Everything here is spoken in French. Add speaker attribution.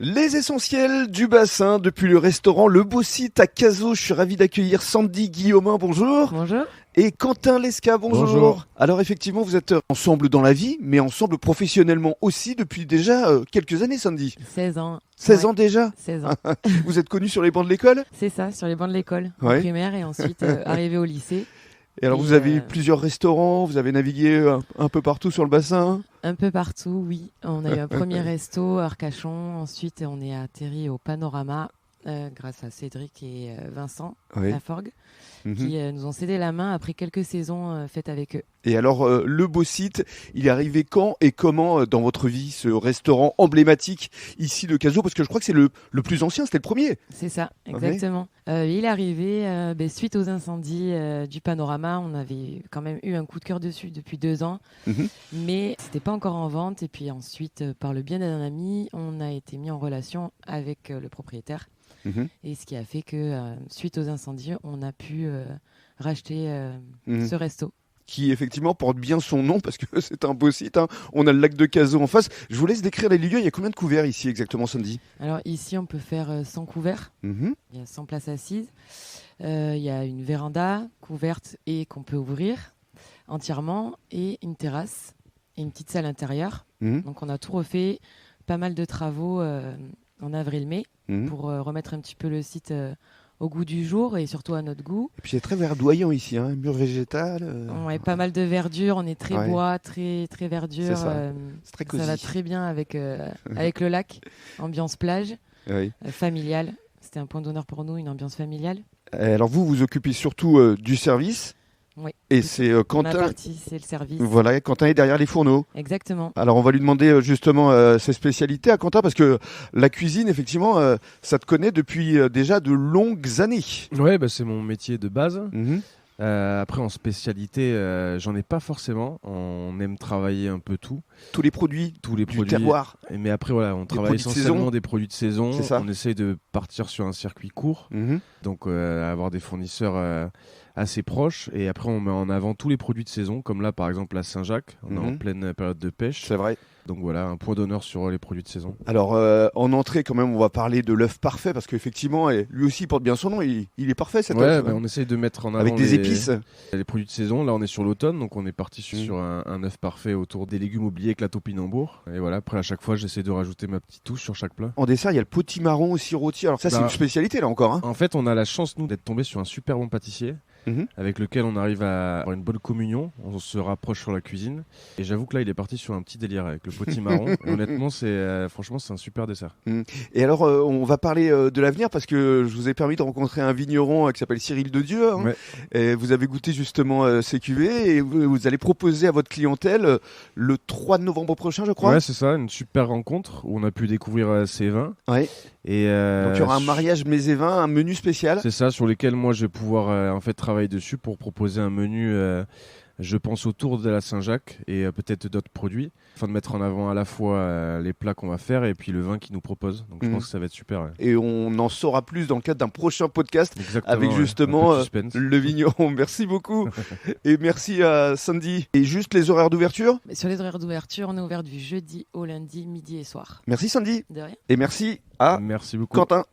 Speaker 1: Les essentiels du bassin depuis le restaurant Le Beau Site à Cazaux. Je suis ravi d'accueillir Sandy Guillaumin, bonjour.
Speaker 2: Bonjour.
Speaker 1: Et Quentin Lesca, bonjour.
Speaker 3: Bonjour.
Speaker 1: Alors effectivement, vous êtes ensemble dans la vie, mais ensemble professionnellement aussi depuis déjà quelques années, Sandy.
Speaker 2: 16 ans.
Speaker 1: 16
Speaker 2: Ouais,
Speaker 1: ans déjà.
Speaker 2: 16 ans.
Speaker 1: Vous êtes connus sur les bancs de l'école.
Speaker 2: C'est ça, sur les bancs de l'école,
Speaker 1: Ouais.
Speaker 2: en primaire et ensuite arrivé au lycée.
Speaker 1: Et alors
Speaker 2: Et,
Speaker 1: vous avez eu plusieurs restaurants, vous avez navigué un peu partout sur le bassin.
Speaker 2: Un peu partout, oui. On a eu un premier resto à Arcachon. Ensuite, on est atterri au Panorama grâce à Cédric et Vincent
Speaker 1: Oui.
Speaker 2: Laforgue
Speaker 1: Mhm.
Speaker 2: qui nous ont cédé la main après quelques saisons faites avec eux.
Speaker 1: Et alors, Le Beau Site, il est arrivé quand et comment dans votre vie, ce restaurant emblématique ici de Cazaux? Parce que je crois que c'est le plus ancien, c'était le premier.
Speaker 2: C'est ça, exactement. Il est arrivé suite aux incendies du Panorama. On avait quand même eu un coup de cœur dessus depuis 2 ans,
Speaker 1: Mhm.
Speaker 2: mais c'était pas encore en vente. Et puis ensuite, par le bien d'un ami, on a été mis en relation avec le propriétaire.
Speaker 1: Mhm.
Speaker 2: Et ce qui a fait que, suite aux incendies, on a pu racheter
Speaker 1: Mhm.
Speaker 2: ce resto.
Speaker 1: Qui effectivement porte bien son nom parce que c'est un beau site. Hein. On a le lac de Cazaux en face. Je vous laisse décrire les lieux. Il y a combien de couverts ici exactement, Sandy?
Speaker 2: Alors ici, on peut faire 100 couverts.
Speaker 1: Mhm.
Speaker 2: Il y a 100 places assises. Il y a une véranda couverte et qu'on peut ouvrir entièrement et une terrasse et une petite salle intérieure.
Speaker 1: Mhm.
Speaker 2: Donc on a tout refait, pas mal de travaux en avril-mai
Speaker 1: Mhm.
Speaker 2: pour remettre un petit peu le site au goût du jour et surtout à notre goût.
Speaker 1: Et puis c'est très verdoyant ici, hein. Mur végétal.
Speaker 2: Ouais, pas mal de verdure, on est très
Speaker 1: Ouais.
Speaker 2: bois, très verdure.
Speaker 1: C'est ça. C'est très cosy.
Speaker 2: Ça va très bien avec, avec le lac, ambiance plage,
Speaker 1: Oui.
Speaker 2: familiale. C'était un point d'honneur pour nous, une ambiance familiale.
Speaker 1: Alors vous vous occupez surtout du service.
Speaker 2: Oui.
Speaker 1: Et c'est
Speaker 2: Ma
Speaker 1: Quentin.
Speaker 2: partie, c'est le service.
Speaker 1: Voilà, Quentin est derrière les fourneaux.
Speaker 2: Exactement.
Speaker 1: Alors on va lui demander justement ses spécialités à Quentin parce que la cuisine, effectivement, ça te connaît depuis déjà de longues années.
Speaker 3: Ouais, c'est mon métier de base.
Speaker 1: Mhm.
Speaker 3: Après, en spécialité, j'en ai pas forcément. On aime travailler un peu tout,
Speaker 1: Tous les produits
Speaker 3: tous les
Speaker 1: du
Speaker 3: produits.
Speaker 1: terroir.
Speaker 3: Mais après, voilà, on travaille
Speaker 1: produits de
Speaker 3: essentiellement
Speaker 1: saison.
Speaker 3: des produits de saison.
Speaker 1: C'est ça.
Speaker 3: On essaye de partir sur un circuit court,
Speaker 1: Mhm.
Speaker 3: donc avoir des fournisseurs assez proches. Et après, on met en avant tous les produits de saison, comme là, par exemple, à Saint-Jacques. On est en
Speaker 1: Mhm.
Speaker 3: pleine période de pêche.
Speaker 1: C'est vrai.
Speaker 3: Donc voilà, un point d'honneur sur les produits de saison.
Speaker 1: Alors en entrée quand même on va parler de l'œuf parfait parce qu'effectivement lui aussi il porte bien son nom, il est parfait cet
Speaker 3: Ouais,
Speaker 1: œuf.
Speaker 3: on essaye de mettre en avant
Speaker 1: Avec des épices.
Speaker 3: les produits de saison. Là, on est sur l'automne, donc on est parti
Speaker 1: Mhm.
Speaker 3: sur un œuf parfait autour des légumes oubliés avec la topinambour. Et voilà, après à chaque fois, j'essaie de rajouter ma petite touche sur chaque plat.
Speaker 1: En dessert il y a le potimarron aussi rôti, alors ça c'est
Speaker 3: Bah,
Speaker 1: une spécialité là encore. Hein.
Speaker 3: En fait, on a la chance, nous, d'être tombé sur un super bon pâtissier
Speaker 1: Mhm.
Speaker 3: avec lequel on arrive à avoir une bonne communion. On se rapproche sur la cuisine. Et j'avoue que là, il est parti sur un petit délire avec le potimarron. Et honnêtement, franchement, c'est un super dessert.
Speaker 1: Et alors on va parler de l'avenir parce que je vous ai permis de rencontrer un vigneron qui s'appelle Cyril de Dieu. Hein.
Speaker 3: Ouais.
Speaker 1: Et vous avez goûté justement ces cuvées et vous allez proposer à votre clientèle le 3 novembre prochain je crois.
Speaker 3: Ouais, c'est ça, une super rencontre où on a pu découvrir ces vins.
Speaker 1: Ouais.
Speaker 3: Et
Speaker 1: Donc il y aura un mariage mets et vins, un menu spécial.
Speaker 3: c'est ça, sur lesquels moi je vais pouvoir en fait travailler dessus pour proposer un menu, je pense, autour de la Saint-Jacques et peut-être d'autres produits, afin de mettre en avant à la fois les plats qu'on va faire et puis le vin qu'ils nous proposent. Donc je
Speaker 1: Mhm.
Speaker 3: pense que ça va être super. Ouais.
Speaker 1: Et on en saura plus dans le cadre d'un prochain podcast
Speaker 3: Exactement,
Speaker 1: avec
Speaker 3: ouais.
Speaker 1: justement
Speaker 3: Un peu de suspense.
Speaker 1: le vigneron. Merci beaucoup. Et merci à Sandy. Et juste les horaires d'ouverture.
Speaker 2: Mais sur les horaires d'ouverture, on est ouvert du jeudi au lundi, midi et soir.
Speaker 1: Merci Sandy.
Speaker 2: De rien.
Speaker 1: Et merci à
Speaker 3: Merci beaucoup.
Speaker 1: Quentin.